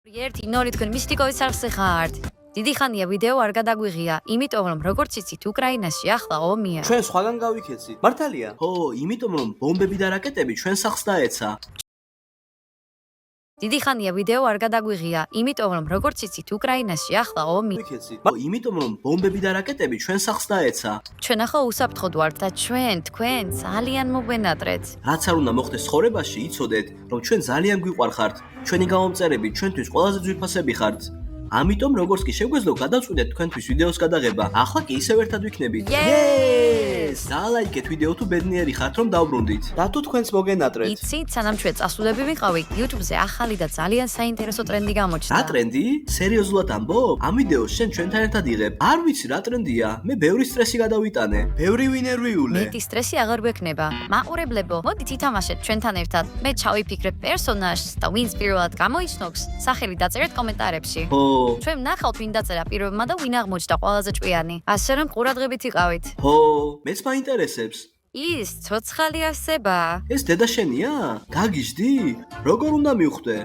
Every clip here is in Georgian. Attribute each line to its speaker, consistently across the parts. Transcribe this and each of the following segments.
Speaker 1: ერთი ნორი თქვენ მისტიკოვის სახლზე ხართ. დიდი ხანია ვიდეო არ გადაგვიღია, იმიტომ რომ როგორც იცით, უკრაინაში ახლა ომია.
Speaker 2: ჩვენ სხვაგან გავიქეცით. მართალია? ხო, იმიტომ რომ ბომბები და რაკეტები ჩვენ სახლს დაეცა.
Speaker 1: დიდი ხანია ვიდეო არ გადაგვიღია, იმიტომ რომ როგორც იცით, უკრაინაში ახლა ომია.
Speaker 2: ვიქეცით. იმიტომ რომ ბომბები და რაკეტები ჩვენ სახლს დაეცა.
Speaker 1: ჩვენ ახლა უსაფრთხოდ ვართ და თქვენ ძალიან მოგვენატრეთ.
Speaker 2: რაც არ უნდა მოხდეს ცხოვრებაში, იცოდეთ, რომ ჩვენ ძალიან გვიყვარხართ. ჩვენი გამომწერები ჩვენთვის ყველაზე ძვირფასები ხართ. ამიტომ როგორც კი შეგვეძლო გადავწყვიტეთ თქვენთვის ვიდეოს გადაღება. ახლა კი ისევ ერთად ვიქნებით.
Speaker 1: Yes!
Speaker 2: დალაიქეთ ვიდეო თუ ბედნიერი ხართ რომ დავბრუნდით. და თუ თქვენც მოგენატრეთ.
Speaker 1: იცით, სანამ ჩვენ წასულები ვიყავით, YouTube-ზე ახალი და ძალიან საინტერესო ტრენდი გამოჩნდა.
Speaker 2: რა ტრენდი? სერიოზულად ამბობ? ამ ვიდეოს შენ ჩვენთან ერთად იღებ. არ ვიცი რა ტრენდია. მე ბევრი სტრესი გადავიტანე. ბევრი ვინერვიულე.
Speaker 1: მეტი სტრესი აღარ გვექნება. მაყურებლებო, მოდით ითამაშეთ ჩვენთან ერთად. მე ჩავიფიქრებ პერსონაჟს და ვინც პირველად გამოიცნობს, სახელი დაწერეთ კომენტარებში. ჩვენ ვნახავთ ვინ დაწერა პირველმა და ვინ აღმოჩნდა ყველაზე ჭკვიანი. ასე რომ ყურადღებით იყავით.
Speaker 2: ხო, მეც მაინტერესებს.
Speaker 1: ის ცოცხალი არსება.
Speaker 2: ეს დედა შენია? გაგიჟდი? როგორ უნდა მივხვდე?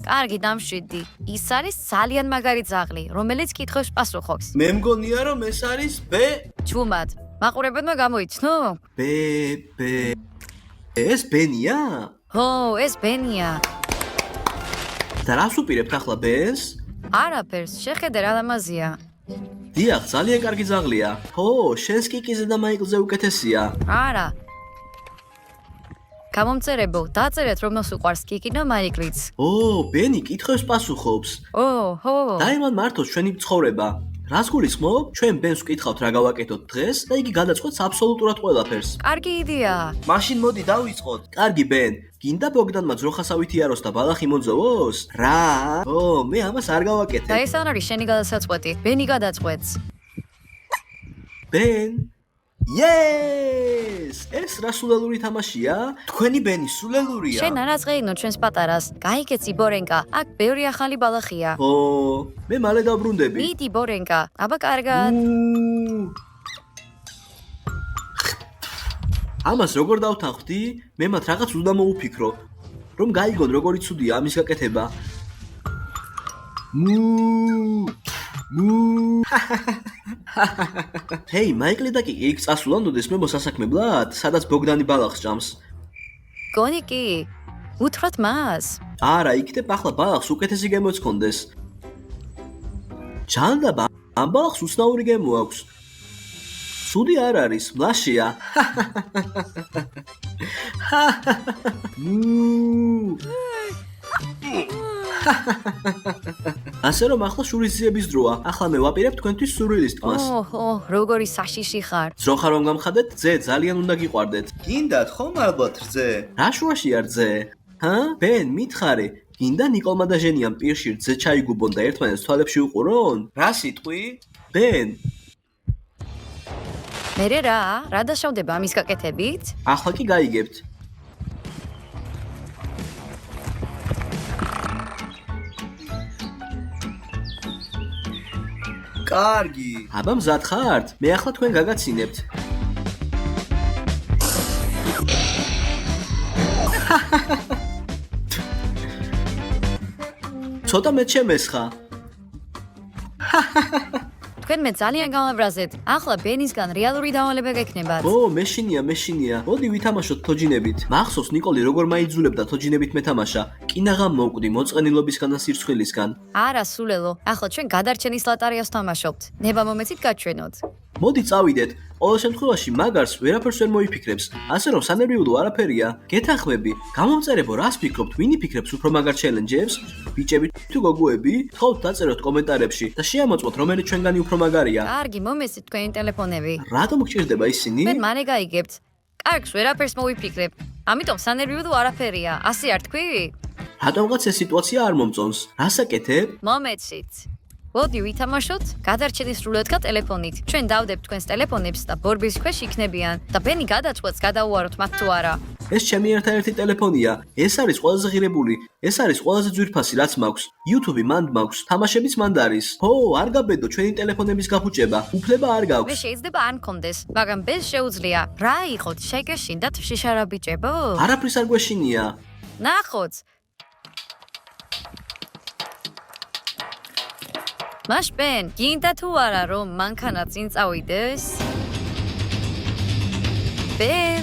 Speaker 1: კარგი, დამშვიდი. ის არის ძალიან მაგარი ძაღლი, რომელიც კითხვებს პასუხობს.
Speaker 2: მე მგონია რომ ეს არის
Speaker 1: ჩუმად, მაყურებელმა გამოიცნო?
Speaker 2: ეს ბენია?
Speaker 1: ხო, ეს ბენია.
Speaker 2: და რას უპირებთ ახლა ბენს?
Speaker 1: არაფერს, შეხედე რა ლამაზია.
Speaker 2: დიახ, ძალიან კარგი ძაღლია. ხო, შენს კიკიზე და მაიკლზე უკეთესია.
Speaker 1: არა. გამომწერებო, დაწერეთ რომ მას უყვარს კიკი და მაიკლიც.
Speaker 2: ბენი კითხვებს პასუხობს.
Speaker 1: ხო.
Speaker 2: დაიმან მართოს ჩვენი ცხოვრება. რას გულისხმობ? ჩვენ ბენს ვკითხავთ რა გავაკეთოთ დღეს და იგი გადაწყვეტს აბსოლუტურად ყველაფერს.
Speaker 1: კარგი იდეა.
Speaker 2: მაშინ მოდი დავიწყოთ. კარგი ბენ, გინდა ბოგდანმა ძროხასავით იაროს და ბალახი მოძოვოს? რა? მე ამას არ გავაკეთებ.
Speaker 1: და ეს არ არის შენი გადასაწყვეტი. ბენი გადაწყვეტს.
Speaker 2: ბენ? Yes! ეს რა სულელური თამაშია? თქვენი ბენი სულელურია.
Speaker 1: შენ არ აწყეინო ჩვენს პატარას. გაიგეცი ბორენკა, აქ ბევრი ახალი ბალახია.
Speaker 2: მე მალე დაბრუნდები.
Speaker 1: მიდი ბორენკა, აბა კარგად.
Speaker 2: ამას როგორ დავთანხმდი? მე მათ რაღაც უნდა მოუფიქრო, რომ გაიგონ როგორი ცუდია ამის გაკეთება. ჰეი, მაიკლი და კიკი იქ წასულან დოდეს მე მოსასაქმებლად, სადაც ბოგდანი ბალახს ჭამს.
Speaker 1: გონი კი, უთხრათ მას.
Speaker 2: არა, იქნებ ახლა ბალახს უკეთესი გემოც კონდეს. ჯანდაბა, ამ ბალახს უცნაური გემო აქვს. ცუდი არ არის, მლაშია. ასე რომ ახლა შურისძიების დროა. ახლა მე ვაპირებ თქვენთვის სურვილის თქმას.
Speaker 1: როგორი საშიში ხარ.
Speaker 2: ძროხა რომ გამხადეთ, ძე ძალიან უნდა გიყვარდეთ.
Speaker 3: გინდათ ხომ ალბათ რძე?
Speaker 2: რა შუაშია რძე? ბენ, მითხარი, გინდა ნიკოლმა და ჟენიამ პირში რძე ჩაიგუბონ და ერთმანეთს თვალებში უყურონ?
Speaker 3: რა სიტყვი?
Speaker 2: ბენ,
Speaker 1: მერე რა დაშავდება ამის გაკეთებით?
Speaker 2: ახლა კი გაიგებთ.
Speaker 3: კარგი.
Speaker 2: აბა მზად ხართ? მე ახლა თქვენ გაგაცინებთ. ცოტა მეც შემესხა.
Speaker 1: თქვენ მე ძალიან გამაბრაზეთ. ახლა ბენისგან რეალური დავალება გექნებათ.
Speaker 2: მეშინია. მოდი ვითამაშოთ თოჯინებით. მახსოვს ნიკოლი როგორ მაიძულებდა თოჯინებით მეთამაშა. კინაღამ მოვკვდი მოწყენილობისგან და სირცხვილისგან.
Speaker 1: არა, სულელო. ახლა ჩვენ გადარჩენის ლოტარიას თამაშობთ. ნება მომეცით გაჩვენოთ.
Speaker 2: მოდი წავიდეთ. ყოველ შემთხვევაში მაგარს ვერაფერს ვერ მოიფიქრებს. ასე რომ სანერვიულო არაფერია. გეთანხმები, გამომწერებო, რას ფიქრობთ? ვინ იფიქრებს უფრო მაგარ ჩელენჯებს? ბიჭები თუ გოგოები? თხოვთ დაწეროთ კომენტარებში და შეამოწმოთ რომელი ჩვენგანი უფრო მაგარია.
Speaker 1: კარგი, მომესით თქვენი ტელეფონები.
Speaker 2: რატომ გჭირდება ისინი?
Speaker 1: მე მანე გაიგებთ. კარგს ვერაფერს მოვიფიქრებ. ამიტომ სანერვიულო არაფერია. ასე არ თქვი?
Speaker 2: რატომღაც ეს სიტუაცია არ მომწონს? რას აკეთებ?
Speaker 1: მომეცით. მოდი ვითამაშოთ გადარჩენის რულეტკა ტელეფონით. ჩვენ დავდებთ თქვენს ტელეფონებს და ბორბის ქვეშ იქნებიან და ბენი გადაწყვეტს გადაუაროთ მათ თუ არა.
Speaker 2: ეს ჩემი ერთადერთი ტელეფონია. ეს არის ყველაზე ღირებული. ეს არის ყველაზე ძვირფასი რაც მაქვს. YouTube მანდ მაქვს, თამაშებიც მანდ არის. არ გაბედო ჩვენი ტელეფონების გაფუჭება. უფლება არ
Speaker 1: მე
Speaker 2: გაქვს.
Speaker 1: შეიძლება არ მქონდეს, მაგრამ ბენს შეუძლია. რა იყოთ, შეგეშინდათ შიშარა ბიჭებო?
Speaker 2: არაფრის არ გვეშინია.
Speaker 1: ნახოთ. მას ბენ, გინდა თუ არა რომ მანქანა წინ წავიდეს? ბენ,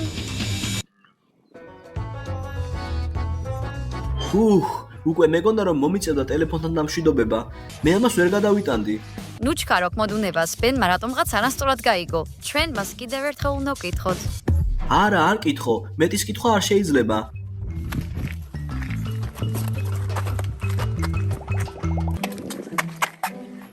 Speaker 2: უკვე მეგონა რომ მომიწევდა ტელეფონთან დამშვიდობება. მე ამას ვერ გადავიტანდი.
Speaker 1: ნუ ჩქარok მოდუნებას, ბენმა რატომღაც არასწორად გაიგო. ჩვენ მას კიდევ ერთხელ უნდა ვკითხოთ.
Speaker 2: არა, არ კითხო, მეტის კითხვა არ შეიძლება.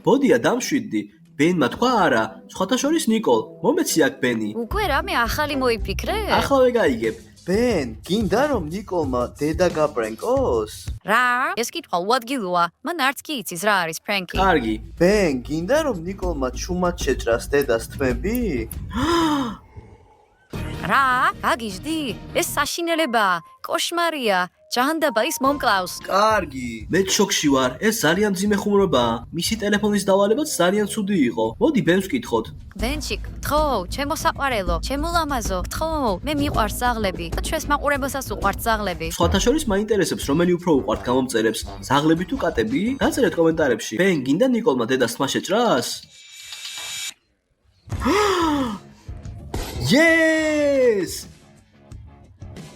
Speaker 2: ბოდია დამშვიდდი. ბენმა თქვა არა, სხვათა შორის ნიკოლ. მომეცი აქ ბენი.
Speaker 1: უკვე რამე ახალი მოიფიქრე?
Speaker 2: ახლავე გაიგებ.
Speaker 3: ბენ, გინდა რომ ნიკოლმა დედა გაპრენკოს?
Speaker 1: რა? ეს კითხვა უადგილოა. მან არც კი იცის რა არის ფრენკი.
Speaker 2: კარგი.
Speaker 3: ბენ, გინდა რომ ნიკოლმა ჩუმად შეჭრას დედას თმები?
Speaker 1: რა? გაგიჟდი? ეს საშინელებაა. კოშმარია. ჯანდაბა ის მომკლავს.
Speaker 3: კარგი.
Speaker 2: მე შოქში ვარ. ეს ძალიან მძიმე ხუმრობაა. მისი ტელეფონის დავალებაც ძალიან ცუდი იყო. მოდი ბენს ვკითხოთ.
Speaker 1: ბენჩიკ, თქო, ჩემო საყვარელო, ჩემო ლამაზო, თქო, მე მიყვარს ზაღლები და ჩვენს მაყურებელსაც უყვართ ზაღლები.
Speaker 2: სხვათა შორის მაინტერესებს რომელი უფრო უყვართ გამომწერებს, ზაღლები თუ კატები? დაწერეთ კომენტარებში. ბენ, გინდა ნიკოლმა დედას თმა შეჭრას? Yes!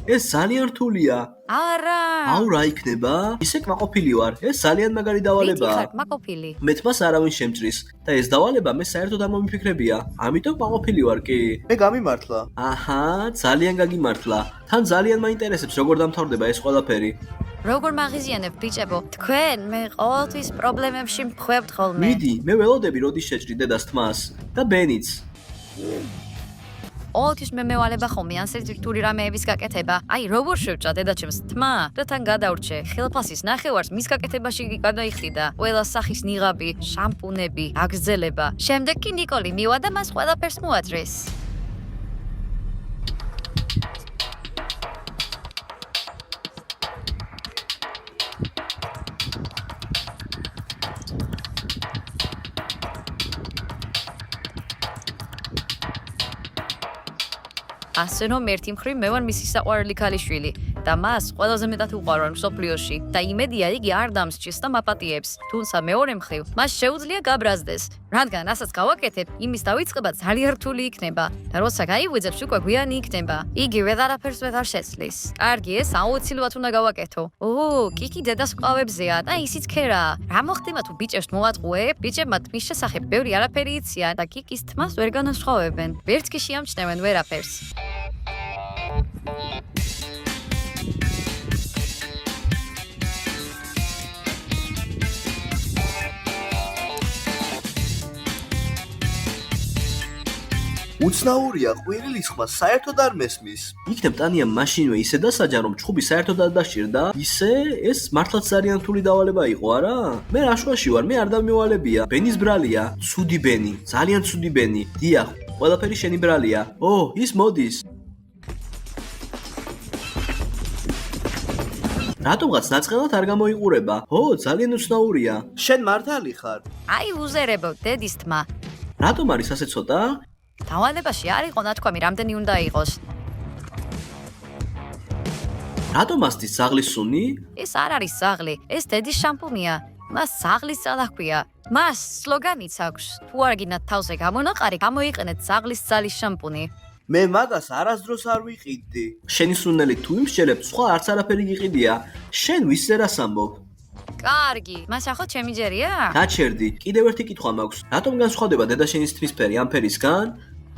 Speaker 2: ეს ძალიან რთულია.
Speaker 1: არა.
Speaker 2: აუ რა იქნება? ისე კმაყოფილი ვარ. ეს ძალიან მაგარი დავალებაა.
Speaker 1: მითი ხარ კმაყოფილი.
Speaker 2: მე თმას არავინ შემჭრის და ეს დავალება მე საერთოდ არ მომიფიქრებია. ამიტომ კმაყოფილი ვარ კი.
Speaker 3: მე გამიმართლა.
Speaker 2: აჰა, ძალიან გაგიმართლა. თან ძალიან მაინტერესებს როგორ დამთავრდება ეს ყველაფერი.
Speaker 1: როგორ მაღიზიანებ ბიჭებო? თქვენ მე ყოველთვის პრობლემებში მხვევთ ხოლმე.
Speaker 2: მიდი, მე ველოდები როდის შეჭრი დედას თმას და ბენიც.
Speaker 1: ყოველთვის მე მევალება ხოლმე ან სერტიფიკატური რამეების გაკეთება. აი, როგორ შევჭრა დედაჩემს თმა და თან გადავრჩე. ხელფასის ნახევარს მის გაკეთებაში გადაიხდიდა. ყველა სახის ნიღაბი, შამპუნები, აგრძელება. შემდეგ კი ნიკოლი მივა და მას ყველაფერს მოაძრეს. ასე რომ ერთი მხრივ მე ვარ მისი საყვარელი ქალიშვილი და მას ყველაზე მეტად უყვარვარ მსოფლიოში და იმედია იგი არ დამსჭირს და მაპატიებს. თუმცა მეორე მხრივ მას შეუძლია გაბრაზდეს, რადგან რასაც გავაკეთებ, იმის დავიწყება ძალიან რთული იქნება და როცა გაიღვიძებს უკვე გვიანი იქნება. იგი ვეღარაფერს ვეღარ შეცვლის. კარგი, ეს აუცილებლად უნდა გავაკეთო. კიკი დედას ყავებზეა და ისიც ქერაა. რა მოხდება თუ ბიჭებს მოვატყუებ? ბიჭებმა თმის შესახებ ბევრი არაფერი იციან და კიკის თმას ვერ განასხვავებენ. ვერც კი შეამჩნევენ ვერაფერს.
Speaker 3: უცნაურია, ყვირილის ხმა საერთოდ არ მესმის.
Speaker 2: იქნებ ტანიამ მაშინვე ისე დასაჯა რომ ჩხუბი საერთოდ არ დასჭირდა. ისე ეს მართლაც ძალიან რთული დავალება იყო, არა? მე რაშვაში ვარ, მე არ დამივალებია. ბენის ბრალია, ცუდი ბენი, ძალიან ცუდი ბენი. დიახ, ყველაფერი შენი ბრალია. ის მოდის. რატომღაც ნაწყენად არ გამოიყურება? ძალიან უცნაურია.
Speaker 3: შენ მართალი ხარ?
Speaker 1: აი, უზერებო, დედის თმა.
Speaker 2: რატომ არის ასე ცოტა?
Speaker 1: დავალებაში არ იყო ნათქვამი, რამდენი უნდა იყოს.
Speaker 2: რატომ ასდის ზაღლის სუნი?
Speaker 1: ეს არ არის ზაღლი, ეს დედის შამპუნია. მას ზაღლის ძალა ჰქვია. მას სლოგანიც აქვს. თუ არ გინდათ თავზე გამონაყარი, გამოიყენეთ ზაღლის ძალის შამპუნი.
Speaker 3: მე მაგას არასდროს არ ვიყიდდი.
Speaker 2: შენი სუნელი თუ იმსჯელებ, სხვა არც არაფერი გიყიდია. შენ ვისზე რას ამბობ?
Speaker 1: კარგი, მას ახლა ჩემი ჯერია?
Speaker 2: გაჩერდი. კიდევ ერთი კითხვა მაქვს. რატომ განსხვავდება დედა შენის თმისფერი ამ ფერისგან?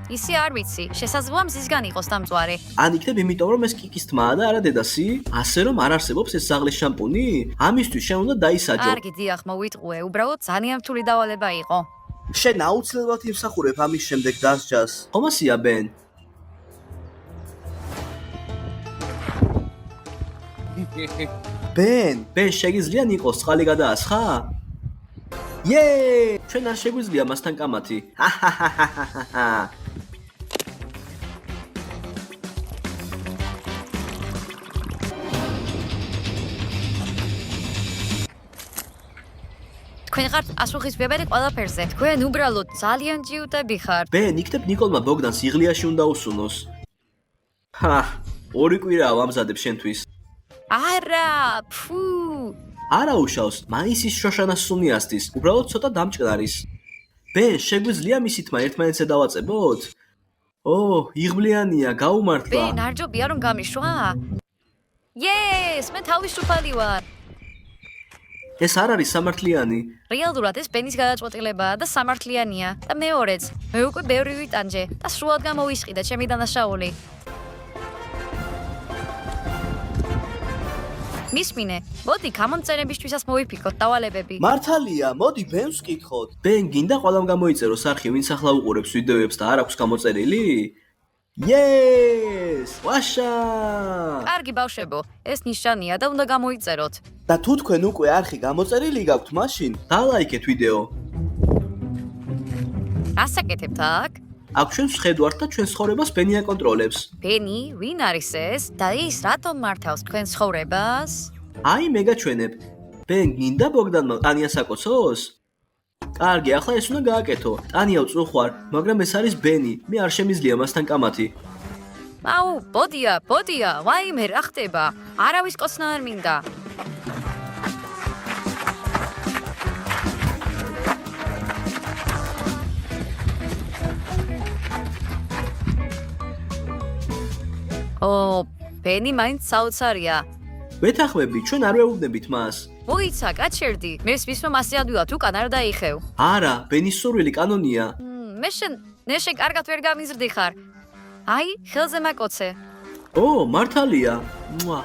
Speaker 1: ისე არ ვიცი, შესაძლოა მზისგან იყოს დამწვარი.
Speaker 2: ან იქნებ იმიტომ რომ ეს კიკის თმაა და არა დედასი? ასე რომ არ არსებობს ეს ზაღლის შამპუნი? ამისთვის შენ უნდა დაისაჯო.
Speaker 1: კარგი, დიახ, მოვიტყუე, უბრალოდ ძალიან რთული დავალება იყო.
Speaker 3: შენ აუცილებლად იმსახურებ ამის შემდეგ დასჯას.
Speaker 2: ხომასია ბენ.
Speaker 3: ბენ,
Speaker 2: შეგიძლია ნიკოს წყალი გადაასხა? ჩვენ არ შეგვიძლია მასთან კამათი.
Speaker 1: თქვენ ხართ ასუხისმგებელი ყველაფერზე. თქვენ უბრალოდ ძალიან ჯიუტები ხართ.
Speaker 2: ბენ, იქნებ ნიკოლმა ბოგდანს იღლიაში უნდა უსუნოს. ორი კვირაა ვამზადებ შენთვის.
Speaker 1: არა, ფუ.
Speaker 2: არა უშავს, მაისის შოშანას სუნი ასდის, უბრალოდ ცოტა დამჭყნარის. ბენ, შეგვიძლია მისითმა ერთმანეთზე დავაწებოთ? იღბლიანია, გაუმართლა.
Speaker 1: ბენ, არ ჯობია რომ გამიშვა? Yes, მე თავისუფალი ვარ.
Speaker 2: ეს არ არის სამართლიანი.
Speaker 1: რეალურად ეს ბენის გადაწყვეტილებაა და სამართლიანია. და მეორეც, მე უკვე ბევრი ვიტანჯე და სრულად გამოვისყიდა ჩემი დანაშაული. მისმინე, მოდი გამომწერებისთვისაც მოვიფიქროთ დავალებები.
Speaker 3: მართალია, მოდი ბენს ვკითხოთ.
Speaker 2: ბენ, გინდა ყველამ გამოიწეროს არხი, ვინც ახლა უყურებს ვიდეოებს და არ აქვს გამოწერილი? Yes! ვაშა!
Speaker 1: კარგი ბავშვებო, ეს ნიშანია და უნდა გამოიწეროთ.
Speaker 3: და თუ თქვენ უკვე არხი გამოწერილი გაქვთ, მაშინ
Speaker 2: დალაიქეთ ვიდეო.
Speaker 1: ასაკეთებთ აქ?
Speaker 2: აქ ჩვენს ვხედვართ და ჩვენს ცხოვრებას ბენი აკონტროლებს.
Speaker 1: ბენი, ვინ არის ეს? და ის რატომ მართავს თქვენს ცხოვრებას?
Speaker 2: აი მე გაჩვენებ. ბენ, გინდა ბოგდანმა ტანიას აკოცოს? კარგი, ახლა ეს უნდა გააკეთო. ტანია უწუხვარ, მაგრამ ეს არის ბენი. მე არ შემიძლია მასთან კამათი.
Speaker 1: აუ, ბოდია, ვაიმე რა ხდება? არავის კოცნა არ მინდა. ბენი მაინც საოცარია.
Speaker 2: ვეთანხმები, ჩვენ არ ვეუბნებით მას.
Speaker 1: მოიცა, კაჩერდი, მე ვსვისო მასე ადვილად უკან არ დაიხევ.
Speaker 2: არა, ბენის სურვილი კანონია.
Speaker 1: მე შენ კარგად ვერ გამიზრდი ხარ. აი, ხელზე მაკოცე.
Speaker 2: მართალია. მუა.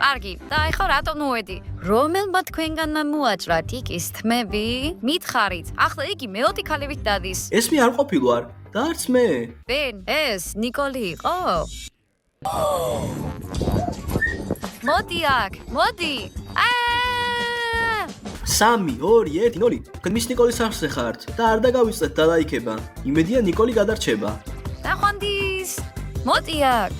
Speaker 1: კარგი, და ეხლა რატომ მოვედი? რომელმა თქვენგანმა მოაჭრა ტიკის თმები? მითხარით, ახლა იგი მეოთი ქალებით დადის.
Speaker 2: ეს მე არ ყოფილვარ და არც მე.
Speaker 1: ბენ, ეს ნიკოლი იყო? მოდი აქ, მოდი.
Speaker 2: 3, 2, 1, 0. თქვენ მის ნიკოლის არხზე ხართ და არ დაგავიწყეთ დალაიქება. იმედია ნიკოლი გადარჩება.
Speaker 1: დახვანდის. მოდი აქ.